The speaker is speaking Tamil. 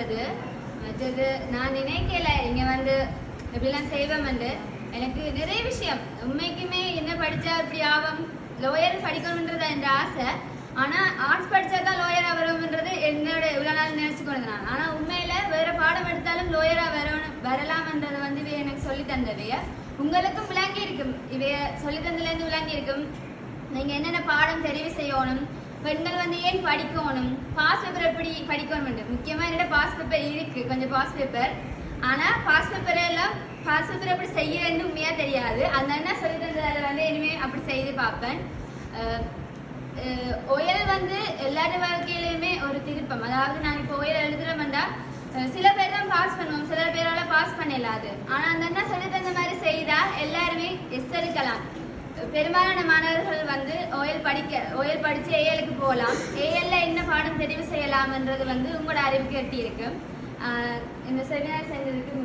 இருந்தது. மற்றது நான் நினைக்கல இங்க வந்து இப்படிலாம் செய்வோம்னு. எனக்கு நிறைய விஷயம் உண்மைக்குமே என்ன படிச்சா இப்படி ஆகும், லோயர் படிக்கணும்ன்றது என் ஆசை. ஆனா ஆர்ட்ஸ் படிச்சா தான் லோயரா வரும்ன்றது என்னோட இவ்வளவு நாள் நினைச்சுக்கொண்டு நான். ஆனா உண்மையில வேற பாடம் எடுத்தாலும் லோயரா வரலாம்ன்றது வந்து இவ எனக்கு சொல்லி தந்தவைய உங்களுக்கும் விளங்கி இருக்கும். இவைய சொல்லி தந்ததுல இருந்து விளங்கி இருக்கும். நீங்க என்னென்ன பாடம் தெரிவு செய்யணும், பெண்கள் வந்து ஏன் படிக்கணும், பாஸ் பேப்பர் எப்படி படிக்கணும். முக்கியமா என்னோட பாஸ் பேப்பர் இருக்கு, கொஞ்சம் பாஸ் பேப்பர். ஆனா பாஸ் பேப்பர் எல்லாம் பாஸ் பேப்பர் எப்படி செய்யறேன்னு உண்மையா தெரியாது. அந்த என்ன சொல்லி தந்ததால வந்து இனிமே அப்படி செய்து பார்ப்பேன். ஒயல் வந்து எல்லாரோட வாழ்க்கையிலுமே ஒரு திருப்பம். அதாவது நான் இப்போ ஒயல் எழுதுறோம்டா சில பேர் தான் பாஸ் பண்ணுவோம், சில பேரால பாஸ் பண்ணலாது. ஆனா அந்த என்ன சொல்லி தந்த மாதிரி செய்தா எல்லாருமே எஸ் எடுக்கலாம். பெரும்பாலான மாணவர்கள் வந்து ஒயல் படிச்சு ஏஎலுக்கு போகலாம். ஏஎல்ல என்ன பாடம் தெரிவு செய்யலாம்ன்றது வந்து உங்களோட அறிவுக்கு எட்டி இருக்கு. இந்த செமினார் செய்ததுக்கு